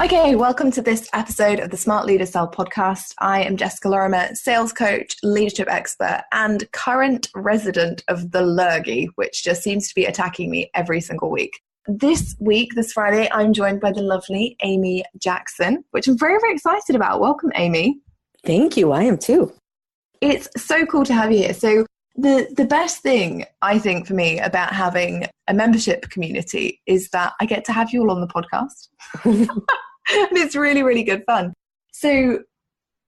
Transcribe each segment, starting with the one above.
Okay, welcome to this episode of the Smart Leader Sell podcast. I am Jessica Lorimer, sales coach, leadership expert, and current resident of the lurgy, which just seems to be attacking me every single week. This week, this Friday, I'm joined by the lovely Amy Jackson, which I'm very, very excited about. Welcome, Amy. Thank you. I am too. It's so cool to have you here. So the best thing, I think, for me about having a membership community is that I get to have you all on the podcast. And it's really, really good fun. So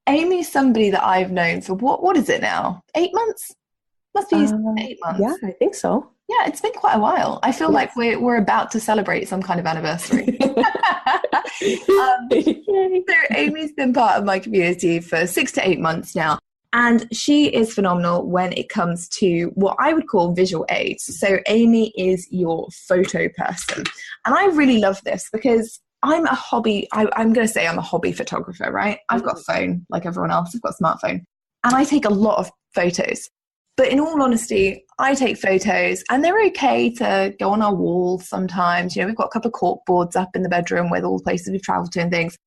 Amy's somebody that I've known for what is it now? 8 months? Must be 8 months. Yeah, I think so. Yeah, it's been quite a while. I feel like we're about to celebrate some kind of anniversary. So Amy's been part of my community for 6 to 8 months now. And she is phenomenal when it comes to what I would call visual aids. So Amy is your photo person. And I really love this because I'm a hobby photographer, right? I've got a phone like everyone else. I've got a smartphone. And I take a lot of photos. But in all honesty, I take photos and they're okay to go on our walls sometimes. You know, we've got a couple of cork boards up in the bedroom with all the places we've traveled to and things.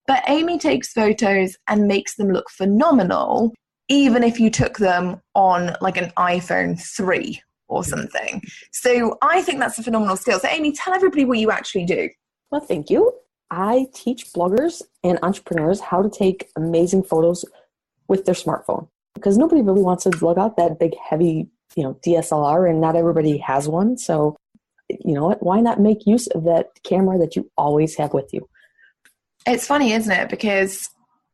But Amy takes photos and makes them look phenomenal, even if you took them on like an iPhone 3 or something. So I think that's a phenomenal skill. So Amy, tell everybody what you actually do. Well, thank you. I teach bloggers and entrepreneurs how to take amazing photos with their smartphone because nobody really wants to lug out that big, heavy, DSLR, and not everybody has one. So, you know what? Why not make use of that camera that you always have with you? It's funny, isn't it? Because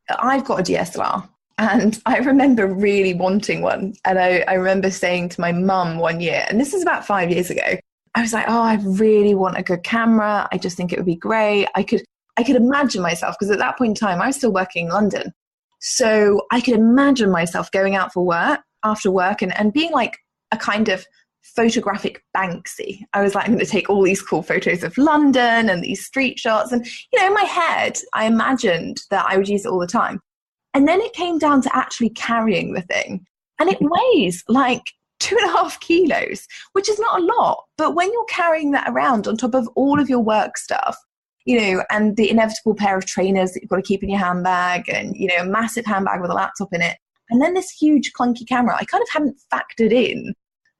I've got a DSLR. And I remember really wanting one. And I remember saying to my mum one year, and this is about 5 years ago, I was like, oh, I really want a good camera. I just think it would be great. I could imagine myself, because at that point in time, I was still working in London. So I could imagine myself going out for work, after work, and being like a kind of photographic Banksy. I was like, I'm going to take all these cool photos of London and these street shots. And, in my head, I imagined that I would use it all the time. And then it came down to actually carrying the thing. And it weighs like 2.5 kilos, which is not a lot. But when you're carrying that around on top of all of your work stuff, and the inevitable pair of trainers that you've got to keep in your handbag and, a massive handbag with a laptop in it, and then this huge clunky camera, I kind of hadn't factored in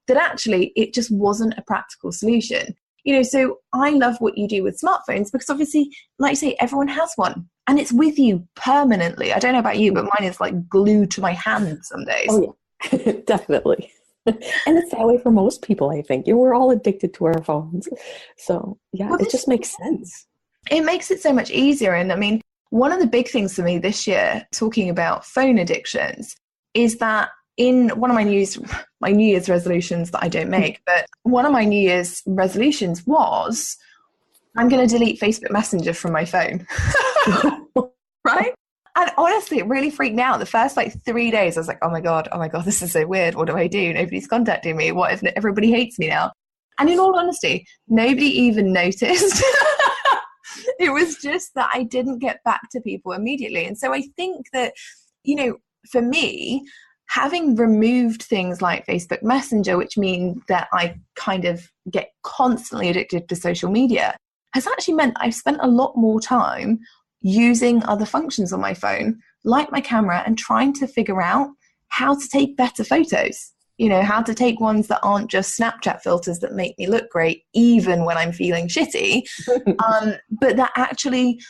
that actually it just wasn't a practical solution. So I love what you do with smartphones because obviously, like you say, everyone has one and it's with you permanently. I don't know about you, but mine is like glued to my hand some days. Oh, yeah, definitely. And it's that way for most people, I think. We're all addicted to our phones. So, yeah, it just makes sense. It makes it so much easier. And I mean, one of the big things for me this year, talking about phone addictions, is that in one of my New Year's resolutions that I don't make, but one of my New Year's resolutions was I'm going to delete Facebook Messenger from my phone. Right? And honestly, it really freaked me out. The first 3 days, I was like, oh my God, this is so weird. What do I do? Nobody's contacting me. What if everybody hates me now? And in all honesty, nobody even noticed. It was just that I didn't get back to people immediately. And so I think that, for me, having removed things like Facebook Messenger, which means that I kind of get constantly addicted to social media, has actually meant I've spent a lot more time using other functions on my phone, like my camera, and trying to figure out how to take better photos, how to take ones that aren't just Snapchat filters that make me look great, even when I'm feeling shitty, but that actually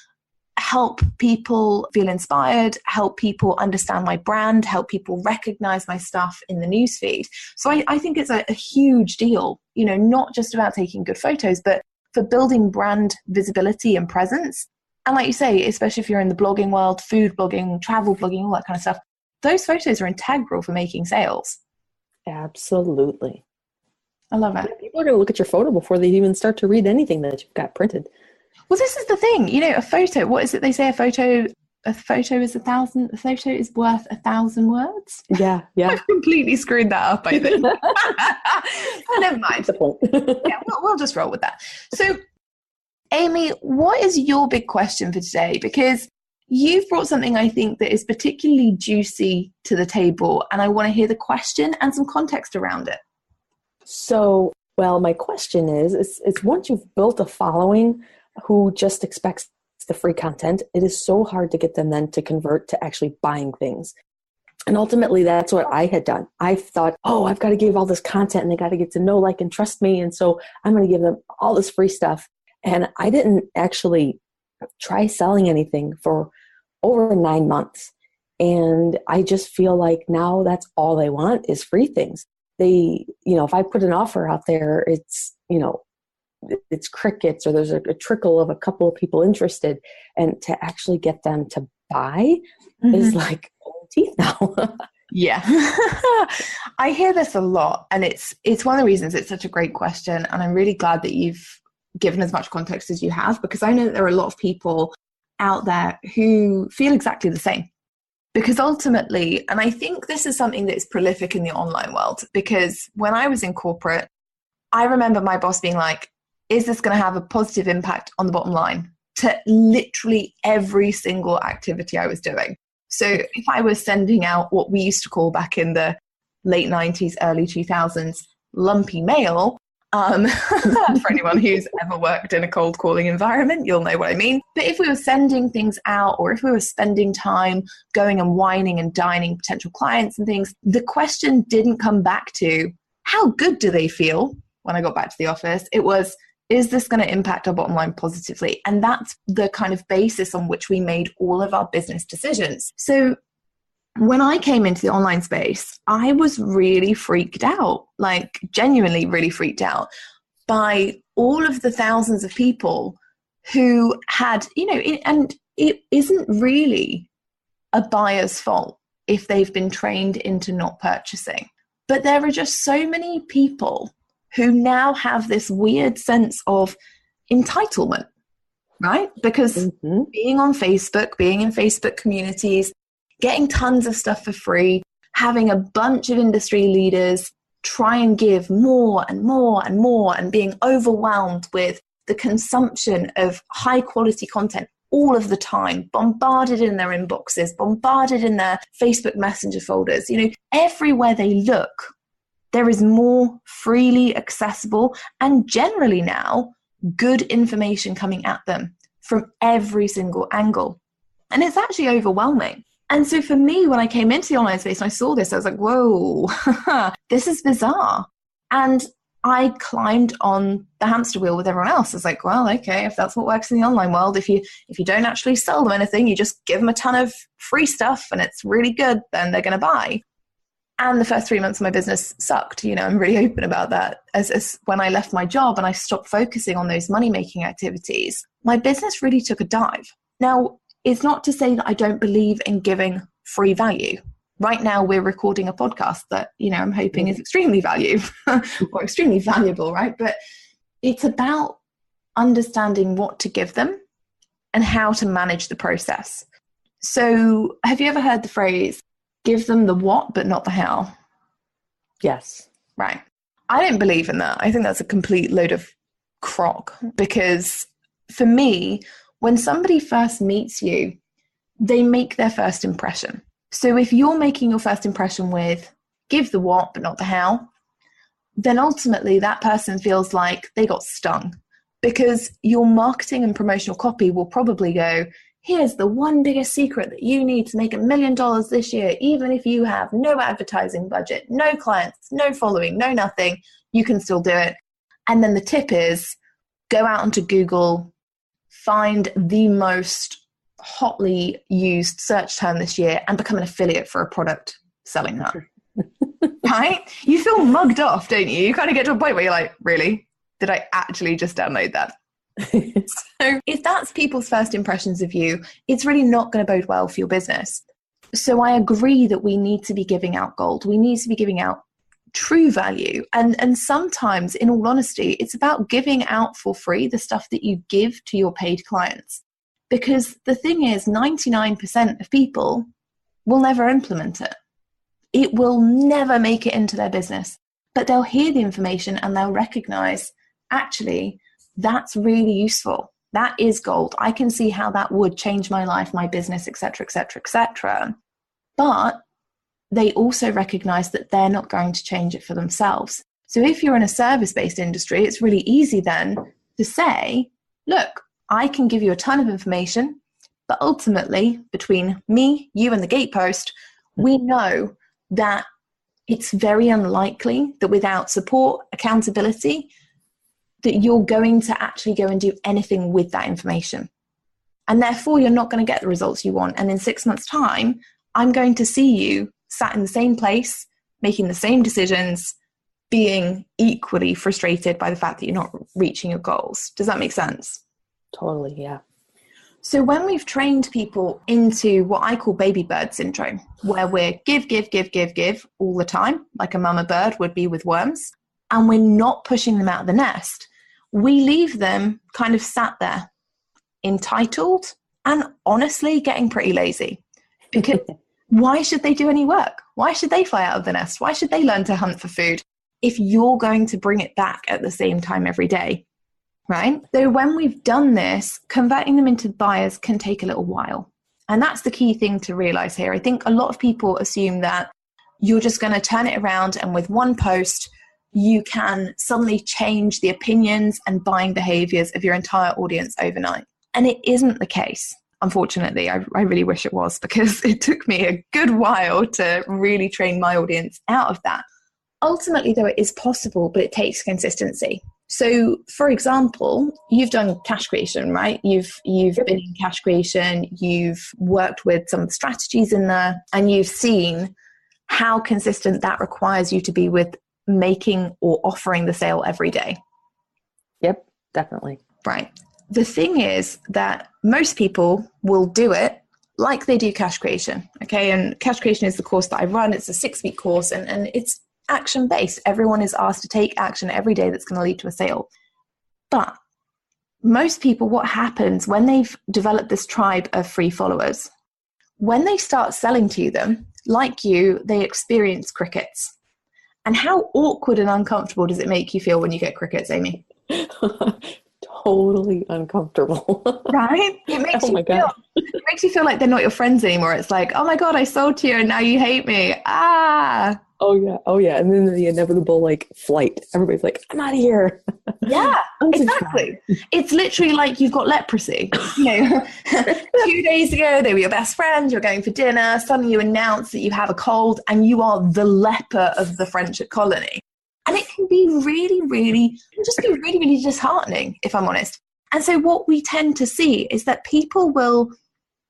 help people feel inspired, help people understand my brand, help people recognize my stuff in the newsfeed. So I think it's a huge deal, not just about taking good photos, but for building brand visibility and presence. And like you say, especially if you're in the blogging world, food blogging, travel blogging, all that kind of stuff, those photos are integral for making sales. Absolutely. I love it. People are going to look at your photo before they even start to read anything that you've got printed. Well, this is the thing, a photo, what is it they say? A photo is worth 1,000 words. Yeah. I've completely screwed that up, I think. Never mind. Yeah, we'll just roll with that. So, Amy, what is your big question for today? Because you've brought something I think that is particularly juicy to the table, and I want to hear the question and some context around it. So, my question is once you've built a following who just expects the free content, it is so hard to get them then to convert to actually buying things. And ultimately, that's what I had done. I thought, oh, I've got to give all this content and they got to get to know, like, and trust me. And so I'm going to give them all this free stuff. And I didn't actually try selling anything for over 9 months. And I just feel like now that's all they want is free things. They, if I put an offer out there, it's, it's crickets, or there's a trickle of a couple of people interested. And to actually get them to buy is like pulling teeth now. Yeah. I hear this a lot, and it's one of the reasons it's such a great question. And I'm really glad that you've given as much context as you have, because I know that there are a lot of people out there who feel exactly the same. Because ultimately, and I think this is something that is prolific in the online world, because when I was in corporate, I remember my boss being like, is this going to have a positive impact on the bottom line, to literally every single activity I was doing. So if I was sending out what we used to call back in the late 90s, early 2000s, lumpy mail, for anyone who's ever worked in a cold calling environment, you'll know what I mean. But if we were sending things out, or if we were spending time going and whining and dining potential clients and things, the question didn't come back to how good do they feel when I got back to the office. It was, is this going to impact our bottom line positively? And that's the kind of basis on which we made all of our business decisions. So when I came into the online space, I was really freaked out, like genuinely really freaked out by all of the thousands of people who had, and it isn't really a buyer's fault if they've been trained into not purchasing. But there are just so many people who now have this weird sense of entitlement, right? Because being on Facebook, being in Facebook communities, getting tons of stuff for free, having a bunch of industry leaders try and give more and more and more, and being overwhelmed with the consumption of high quality content all of the time, bombarded in their inboxes, bombarded in their Facebook Messenger folders. Everywhere they look, there is more freely accessible and generally now good information coming at them from every single angle. And it's actually overwhelming. And so for me, when I came into the online space and I saw this, I was like, whoa, this is bizarre. And I climbed on the hamster wheel with everyone else. I was like, well, okay, if that's what works in the online world, if you don't actually sell them anything, you just give them a ton of free stuff and it's really good, then they're going to buy. And the first 3 months of my business sucked. I'm really open about that. As when I left my job and I stopped focusing on those money-making activities, my business really took a dive. Now, it's not to say that I don't believe in giving free value. Right now, we're recording a podcast that, I'm hoping is extremely or extremely valuable, right? But it's about understanding what to give them and how to manage the process. So have you ever heard the phrase, give them the what, but not the how? Yes. Right. I don't believe in that. I think that's a complete load of crock, because for me, when somebody first meets you, they make their first impression. So if you're making your first impression with give the what, but not the how, then ultimately that person feels like they got stung, because your marketing and promotional copy will probably go, here's the one biggest secret that you need to make $1 million this year, even if you have no advertising budget, no clients, no following, no nothing, you can still do it. And then the tip is go out onto Google, find the most hotly used search term this year and become an affiliate for a product selling that. Right? You feel mugged off, don't you? You kind of get to a point where you're like, really? Did I actually just download that? So if that's people's first impressions of you, it's really not going to bode well for your business. So I agree that we need to be giving out gold. We need to be giving out true value. And sometimes, in all honesty, it's about giving out for free the stuff that you give to your paid clients. Because the thing is, 99% of people will never implement it. It will never make it into their business. But they'll hear the information and they'll recognize, actually, that's really useful. That is gold. I can see how that would change my life, my business, etc., etc., etc. But they also recognize that they're not going to change it for themselves. So if you're in a service-based industry, it's really easy then to say, look, I can give you a ton of information, but ultimately between me, you, and the gatepost, we know that it's very unlikely that without support, accountability, that you're going to actually go and do anything with that information. And therefore, you're not going to get the results you want. And in 6 months' time, I'm going to see you sat in the same place, making the same decisions, being equally frustrated by the fact that you're not reaching your goals. Does that make sense? Totally, yeah. So when we've trained people into what I call baby bird syndrome, where we're give all the time, like a mama bird would be with worms, and we're not pushing them out of the nest, we leave them kind of sat there, entitled, and honestly getting pretty lazy. Because why should they do any work? Why should they fly out of the nest? Why should they learn to hunt for food if you're going to bring it back at the same time every day? Right? So when we've done this, converting them into buyers can take a little while. And that's the key thing to realize here. I think a lot of people assume that you're just going to turn it around and with one post, you can suddenly change the opinions and buying behaviors of your entire audience overnight. And it isn't the case. Unfortunately, I really wish it was, because it took me a good while to really train my audience out of that. Ultimately, though, it is possible, but it takes consistency. So, for example, you've done cash creation, right? You've been in cash creation, you've worked with some of the strategies in there, and you've seen how consistent that requires you to be with making or offering the sale every day. Yep, definitely. Right. The thing is that most people will do it like they do cash creation. Okay. And cash creation is the course that I run. It's a 6-week course, and it's action based. Everyone is asked to take action every day that's going to lead to a sale. But most people, what happens when they've developed this tribe of free followers, when they start selling to them, like you, they experience crickets. And how awkward and uncomfortable does it make you feel when you get crickets, Amy? Totally uncomfortable. Right? It makes you feel like they're not your friends anymore. It's like, oh my God, I sold to you and now you hate me. Ah. Oh yeah. And then the inevitable flight. Everybody's like, I'm out of here. Yeah, exactly. It's literally like you've got leprosy. 2 days ago they were your best friends, you're going for dinner, suddenly you announce that you have a cold and you are the leper of the French colony. And it can be really, really disheartening, if I'm honest. And so what we tend to see is that people will,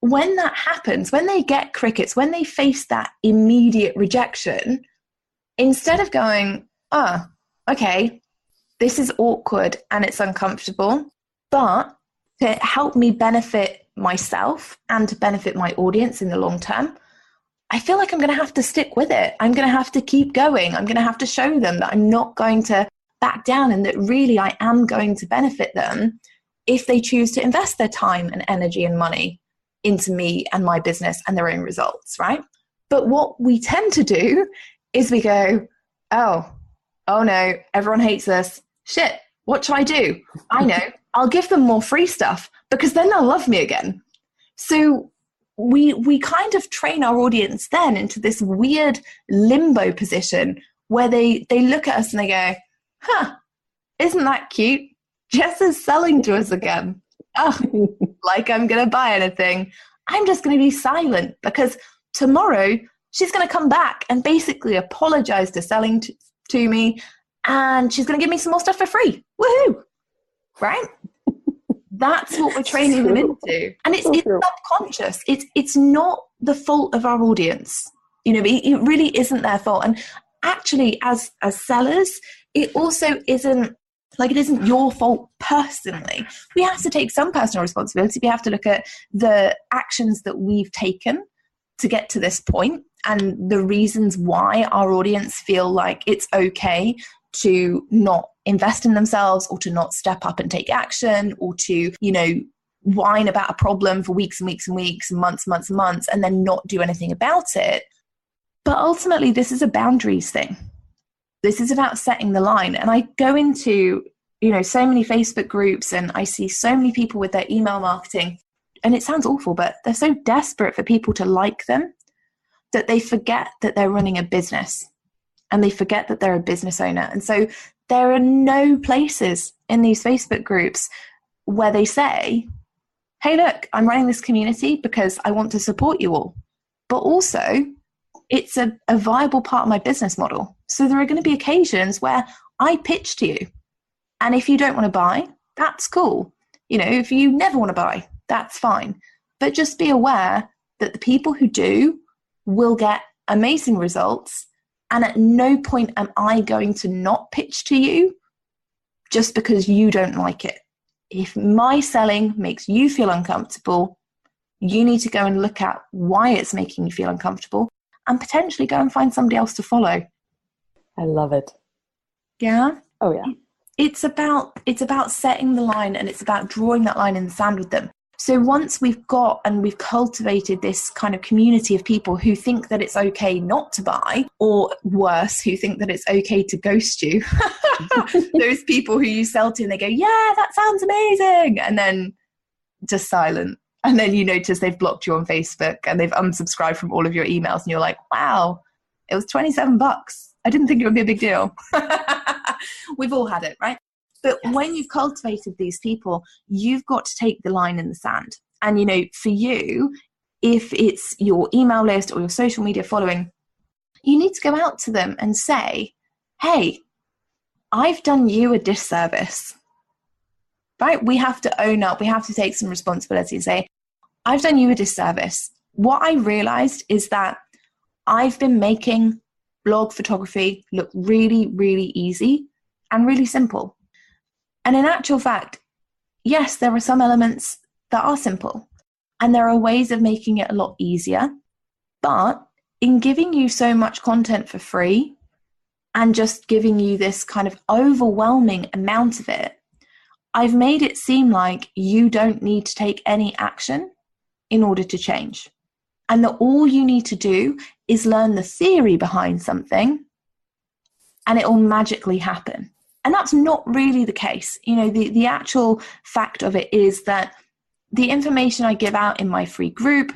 when that happens, when they get crickets, when they face that immediate rejection, instead of going, oh, okay, this is awkward and it's uncomfortable, but to help me benefit myself and to benefit my audience in the long term, I feel like I'm going to have to stick with it. I'm going to have to keep going. I'm going to have to show them that I'm not going to back down and that really I am going to benefit them if they choose to invest their time and energy and money into me and my business and their own results, right? But what we tend to do is we go, oh no, everyone hates this. Shit, what should I do? I know, I'll give them more free stuff because then they'll love me again. So we kind of train our audience then into this weird limbo position where they look at us and they go, isn't that cute? Jess is selling to us again. Oh, like I'm going to buy anything. I'm just going to be silent because tomorrow she's going to come back and basically apologize to selling to me, and she's going to give me some more stuff for free. Woohoo! Right? That's what we're training them into. And it's subconscious. It's not the fault of our audience. It really isn't their fault. And actually, as sellers, it also isn't your fault personally. We have to take some personal responsibility. We have to look at the actions that we've taken to get to this point and the reasons why our audience feel like it's okay to not invest in themselves or to not step up and take action or to, whine about a problem for weeks and weeks and weeks and months and months and then not do anything about it. But ultimately, this is a boundaries thing. This is about setting the line. And I go into, so many Facebook groups and I see so many people with their email marketing, and it sounds awful, but they're so desperate for people to like them that they forget that they're running a business and they forget that they're a business owner. And so there are no places in these Facebook groups where they say, hey, look, I'm running this community because I want to support you all. But also, it's a viable part of my business model. So there are going to be occasions where I pitch to you. And if you don't want to buy, that's cool. If you never want to buy, that's fine. But just be aware that the people who do will get amazing results. And at no point am I going to not pitch to you just because you don't like it. If my selling makes you feel uncomfortable, you need to go and look at why it's making you feel uncomfortable and potentially go and find somebody else to follow. I love it. Yeah? Oh, yeah. It's about setting the line, and it's about drawing that line in the sand with them. So once we've cultivated this kind of community of people who think that it's okay not to buy, or worse, who think that it's okay to ghost you, those people who you sell to and they go, yeah, that sounds amazing, and then just silent. And then you notice they've blocked you on Facebook and they've unsubscribed from all of your emails, and you're like, wow, it was $27. I didn't think it would be a big deal. We've all had it, right? But when you've cultivated these people, you've got to take the line in the sand. And, for you, if it's your email list or your social media following, you need to go out to them and say, hey, I've done you a disservice, right? We have to own up. We have to take some responsibility and say, I've done you a disservice. What I realized is that I've been making blog photography look really, really easy and really simple. And in actual fact, yes, there are some elements that are simple and there are ways of making it a lot easier. But in giving you so much content for free and just giving you this kind of overwhelming amount of it, I've made it seem like you don't need to take any action in order to change. And that all you need to do is learn the theory behind something and it will magically happen. And that's not really the case. The actual fact of it is that the information I give out in my free group,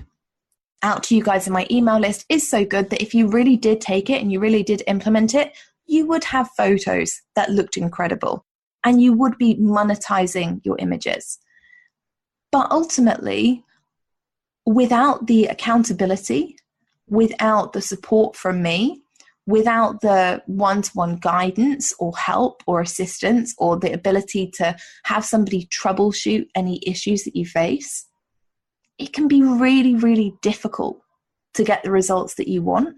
out to you guys in my email list, is so good that if you really did take it and you really did implement it, you would have photos that looked incredible and you would be monetizing your images. But ultimately, without the accountability, without the support from me, without the one-to-one guidance or help or assistance or the ability to have somebody troubleshoot any issues that you face, it can be really, really difficult to get the results that you want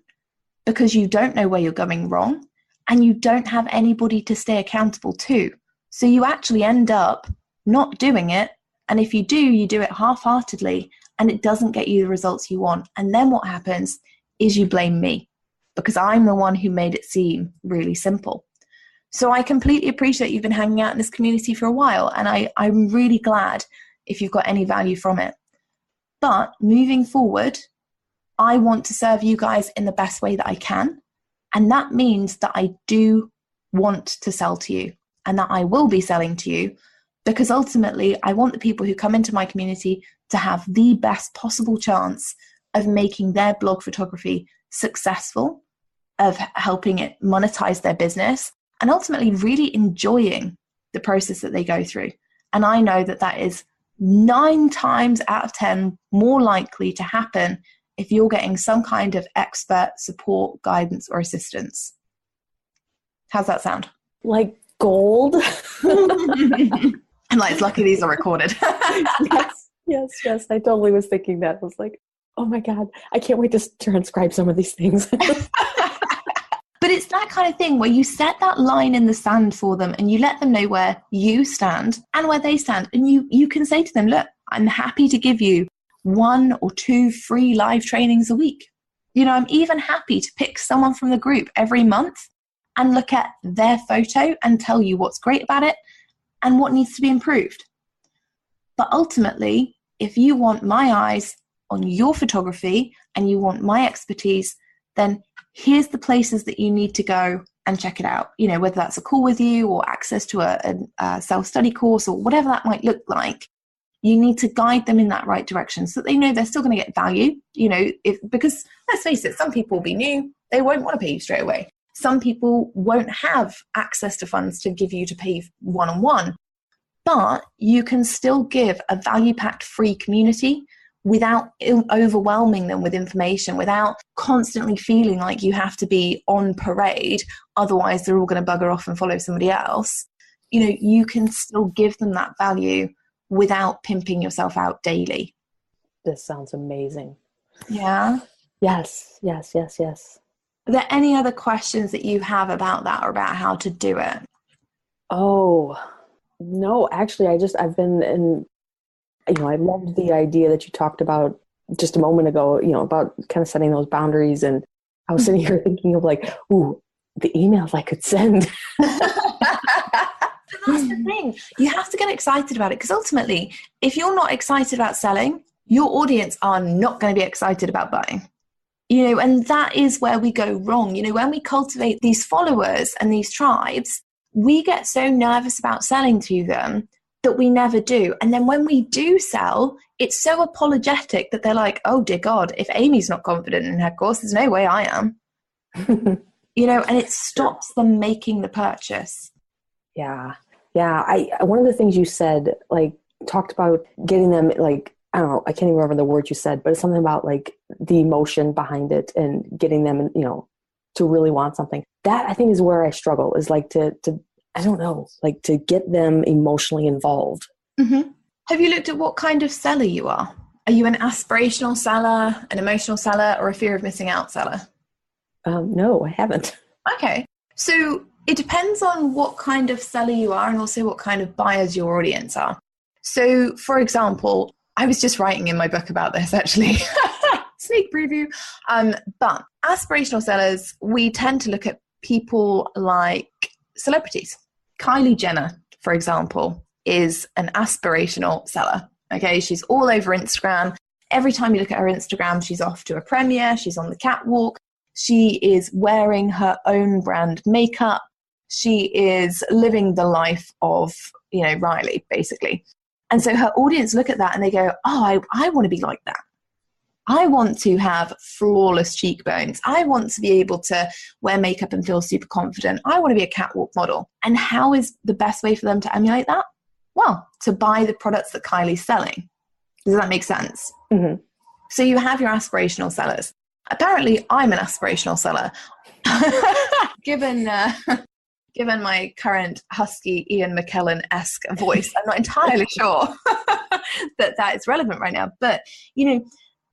because you don't know where you're going wrong and you don't have anybody to stay accountable to. So you actually end up not doing it. And if you do, you do it half-heartedly and it doesn't get you the results you want. And then what happens is you blame me because I'm the one who made it seem really simple. So I completely appreciate you've been hanging out in this community for a while. And I'm really glad if you've got any value from it. But moving forward, I want to serve you guys in the best way that I can. And that means that I do want to sell to you and that I will be selling to you because ultimately I want the people who come into my community to have the best possible chance of making their blog photography successful, of helping it monetize their business, and ultimately really enjoying the process that they go through. And I know that that is 9 times out of 10 more likely to happen if you're getting some kind of expert support, guidance, or assistance. How's that sound? Like gold. And like, it's lucky these are recorded. Yes. I totally was thinking that. I was like, oh my God, I can't wait to transcribe some of these things. But it's that kind of thing where you set that line in the sand for them and you let them know where you stand and where they stand. And you can say to them, look, I'm happy to give you 1 or 2 free live trainings a week. I'm even happy to pick someone from the group every month and look at their photo and tell you what's great about it and what needs to be improved. But ultimately, if you want my eyes on your photography and you want my expertise, then here's the places that you need to go and check it out. Whether that's a call with you or access to a self-study course or whatever that might look like, you need to guide them in that right direction so that they know they're still going to get value. Because let's face it, some people will be new. They won't want to pay you straight away. Some people won't have access to funds to give you to pay one-on-one. but you can still give a value-packed free community without overwhelming them with information, without constantly feeling like you have to be on parade, otherwise they're all going to bugger off and follow somebody else. You can still give them that value without pimping yourself out daily. This sounds amazing. Yeah. Yes. Are there any other questions that you have about that or about how to do it? Oh, no, actually, I've been in, I loved the idea that you talked about just a moment ago, about kind of setting those boundaries. And I was sitting here thinking of like, ooh, the emails I could send. That's the thing. You have to get excited about it, because ultimately, if you're not excited about selling, your audience are not going to be excited about buying. And that is where we go wrong. When we cultivate these followers and these tribes, we get so nervous about selling to them that we never do. And then when we do sell, it's so apologetic that they're like, oh dear God, if Amy's not confident in her course, there's no way I am. And it stops them making the purchase. Yeah. One of the things you said, like, talked about getting them, like, I don't know, I can't even remember the word you said, but it's something about like the emotion behind it and getting them, to really want something. That I think is where I struggle, is like to I don't know, like to get them emotionally involved. Mm-hmm. Have you looked at what kind of seller you are? Are you an aspirational seller, an emotional seller, or a fear of missing out seller? No, I haven't. Okay. So it depends on what kind of seller you are and also what kind of buyers your audience are. So, for example, I was just writing in my book about this, actually. Sneak preview. But aspirational sellers, we tend to look at people like celebrities. Kylie Jenner, for example, is an aspirational seller. Okay, she's all over Instagram. Every time you look at her Instagram, she's off to a premiere. She's on the catwalk. She is wearing her own brand makeup. She is living the life of, Riley, basically. And so her audience look at that and they go, oh, I want to be like that. I want to have flawless cheekbones. I want to be able to wear makeup and feel super confident. I want to be a catwalk model. And how is the best way for them to emulate that? Well, to buy the products that Kylie's selling. Does that make sense? Mm-hmm. So you have your aspirational sellers. Apparently, I'm an aspirational seller. Given my current husky Ian McKellen-esque voice, I'm not entirely sure that is relevant right now. But,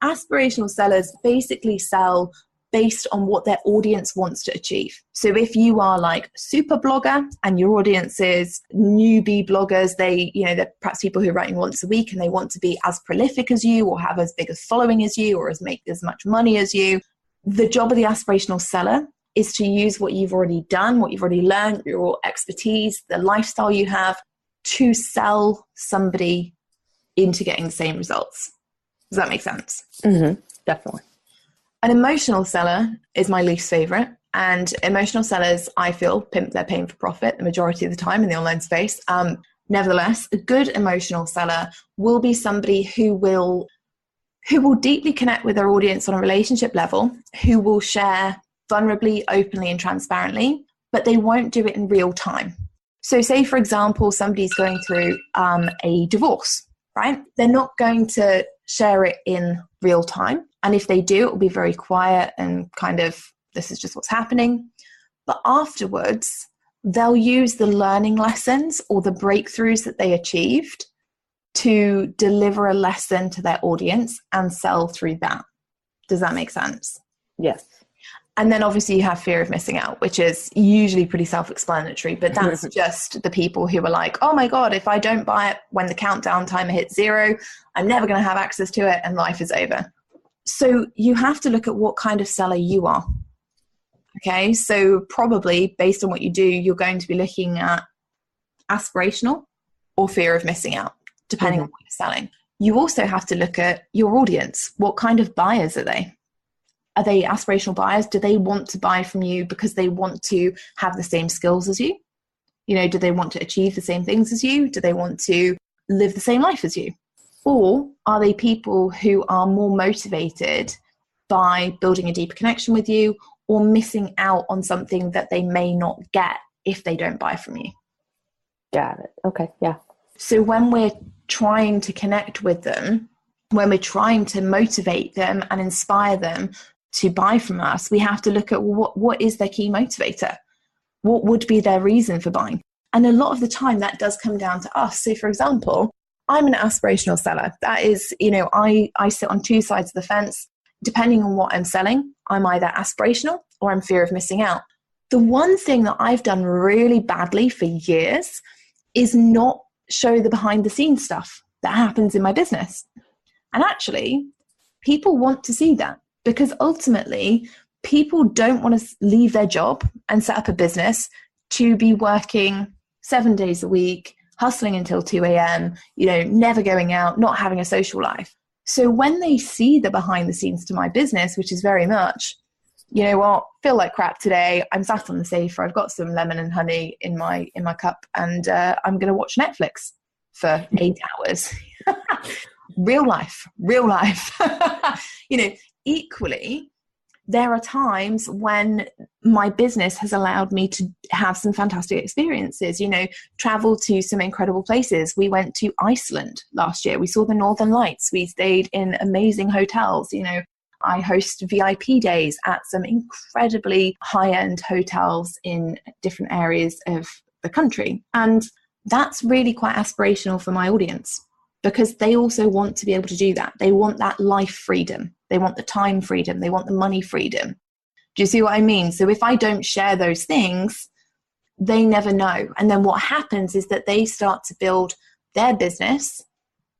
aspirational sellers basically sell based on what their audience wants to achieve. So if you are like super blogger and your audience is newbie bloggers, they're perhaps people who are writing once a week and they want to be as prolific as you or have as big a following as you or make as much money as you. The job of the aspirational seller is to use what you've already done, what you've already learned, your expertise, the lifestyle you have, to sell somebody into getting the same results. Does that make sense? Mm-hmm. Definitely. An emotional seller is my least favorite. And emotional sellers, I feel, they're paying for profit the majority of the time in the online space. Nevertheless, a good emotional seller will be somebody who will deeply connect with their audience on a relationship level, who will share vulnerably, openly, and transparently, but they won't do it in real time. So say, for example, somebody's going through a divorce, right? They're not going to share it in real time. And if they do, it will be very quiet and kind of, this is just what's happening. But afterwards, they'll use the learning lessons or the breakthroughs that they achieved to deliver a lesson to their audience and sell through that. Does that make sense? Yes. And then obviously you have fear of missing out, which is usually pretty self-explanatory, but that's just the people who are like, oh my God, if I don't buy it when the countdown timer hits 0, I'm never going to have access to it and life is over. So you have to look at what kind of seller you are. Okay, so probably based on what you do, you're going to be looking at aspirational or fear of missing out, depending on what you're selling. You also have to look at your audience. What kind of buyers are they? Are they aspirational buyers? Do they want to buy from you because they want to have the same skills as you? Do they want to achieve the same things as you? Do they want to live the same life as you? Or are they people who are more motivated by building a deeper connection with you or missing out on something that they may not get if they don't buy from you? Got it. Okay. Yeah. So when we're trying to connect with them, when we're trying to motivate them and inspire them to buy from us, we have to look at what is their key motivator? What would be their reason for buying? And a lot of the time that does come down to us. So for example, I'm an aspirational seller. That is, I sit on two sides of the fence. Depending on what I'm selling, I'm either aspirational or I'm fear of missing out. The one thing that I've done really badly for years is not show the behind the scenes stuff that happens in my business. And actually, people want to see that, because ultimately people don't want to leave their job and set up a business to be working 7 days a week, hustling until 2 a.m., never going out, not having a social life. So when they see the behind the scenes to my business, which is very much, you know what, feel like crap today, I'm sat on the sofa, I've got some lemon and honey in my cup, and I'm going to watch Netflix for 8 hours. Real life. Equally, there are times when my business has allowed me to have some fantastic experiences, travel to some incredible places. We went to Iceland last year. We saw the Northern Lights. We stayed in amazing hotels. I host VIP days at some incredibly high-end hotels in different areas of the country. And that's really quite aspirational for my audience, because they also want to be able to do that. They want that life freedom. They want the time freedom. They want the money freedom. Do you see what I mean? So if I don't share those things, they never know. And then what happens is that they start to build their business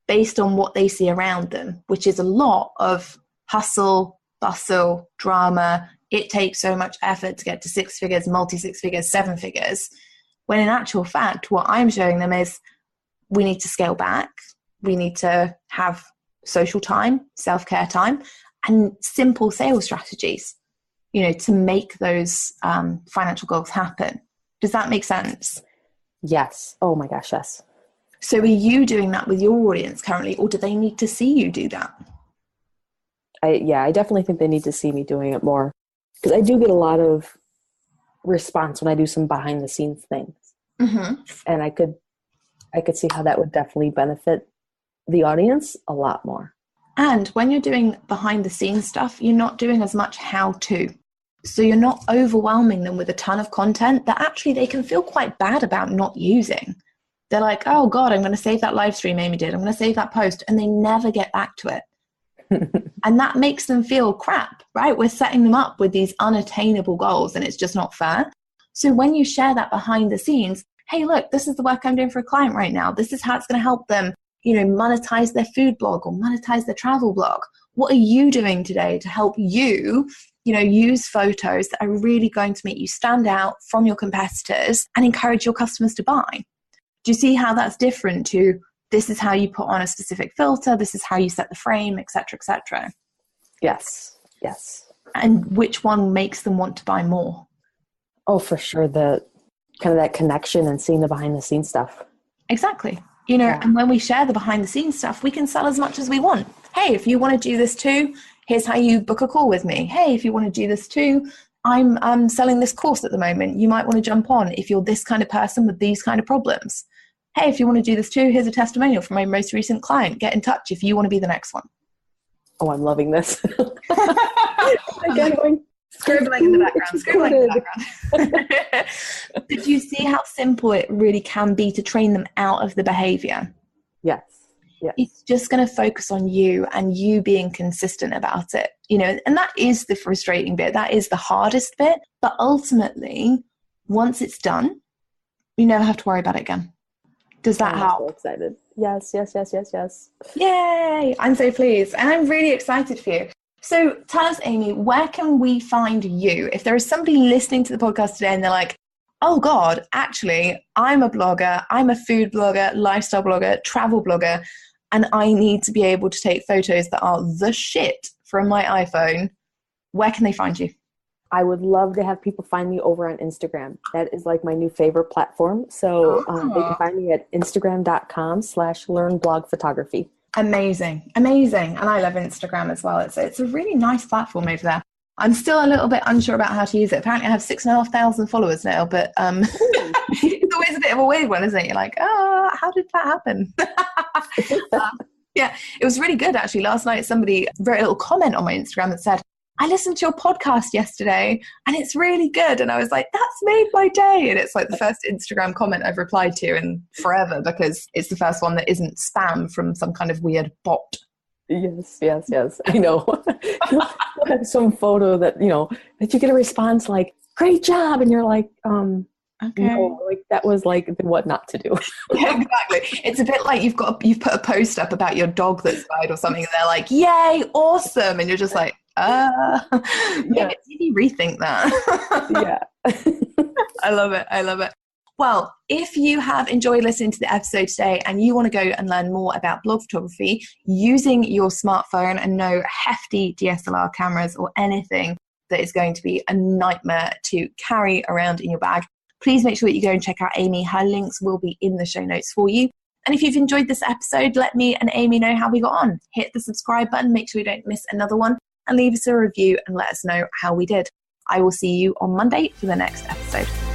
based on what they see around them, which is a lot of hustle, bustle, drama. It takes so much effort to get to 6 figures, multi-6 figures, 7 figures. When in actual fact, what I'm showing them is we need to scale back. We need to have social time, self-care time, and simple sales strategies, to make those financial goals happen. Does that make sense? Yes. Oh my gosh, yes. So are you doing that with your audience currently, or do they need to see you do that? I definitely think they need to see me doing it more, because I do get a lot of response when I do some behind the scenes things. Mm-hmm. And I could see how that would definitely benefit the audience a lot more. And when you're doing behind the scenes stuff, you're not doing as much how to. So you're not overwhelming them with a ton of content that actually they can feel quite bad about not using. They're like, oh God, I'm going to save that live stream Amy did. I'm going to save that post. And they never get back to it. And that makes them feel crap, right? We're setting them up with these unattainable goals, and it's just not fair. So when you share that behind the scenes, hey, look, this is the work I'm doing for a client right now. This is how it's going to help them, monetize their food blog or monetize their travel blog. What are you doing today to help you, use photos that are really going to make you stand out from your competitors and encourage your customers to buy? Do you see how that's different to this is how you put on a specific filter, this is how you set the frame, et cetera, et cetera? Yes. And which one makes them want to buy more? Oh, for sure. The kind of that connection and seeing the behind the scenes stuff. Exactly. And when we share the behind the scenes stuff, we can sell as much as we want. Hey, if you want to do this too, here's how you book a call with me. Hey, if you want to do this too, I'm selling this course at the moment. You might want to jump on if you're this kind of person with these kind of problems. Hey, if you want to do this too, here's a testimonial from my most recent client. Get in touch if you want to be the next one. Oh, I'm loving this. Scribbling in the background. Did you see how simple it really can be to train them out of the behavior? Yes. It's just going to focus on you and you being consistent about it, and that is the frustrating bit. That is the hardest bit. But ultimately, once it's done, you never have to worry about it again. Does that help? I'm so excited. Yes. Yay! I'm so pleased. And I'm really excited for you. So tell us, Amy, where can we find you? If there is somebody listening to the podcast today and they're like, oh God, actually, I'm a blogger, I'm a food blogger, lifestyle blogger, travel blogger, and I need to be able to take photos that are the shit from my iPhone, where can they find you? I would love to have people find me over on Instagram. That is like my new favorite platform. So they can find me at instagram.com/learnblogphotography. Amazing. And I love Instagram as well. It's a really nice platform over there. I'm still a little bit unsure about how to use it. Apparently I have 6,500 followers now, but it's always a bit of a weird one, isn't it? You're like, oh, how did that happen? Yeah, it was really good actually. Last night somebody wrote a little comment on my Instagram that said, I listened to your podcast yesterday and it's really good. And I was like, that's made my day. And it's like the first Instagram comment I've replied to in forever, because it's the first one that isn't spam from some kind of weird bot. Yes. I know. Some photo that, that you get a response like, great job. And you're like, okay. No, like that was like what not to do. Yeah, exactly. It's a bit like you've put a post up about your dog that's died or something, and they're like, yay, awesome. And you're just like, maybe rethink that. Yeah. I love it. Well, if you have enjoyed listening to the episode today and you want to go and learn more about blog photography using your smartphone and no hefty DSLR cameras or anything that is going to be a nightmare to carry around in your bag, please make sure that you go and check out Amy. Her links will be in the show notes for you. And if you've enjoyed this episode, let me and Amy know how we got on. Hit the subscribe button, make sure you don't miss another one, and leave us a review and let us know how we did. I will see you on Monday for the next episode.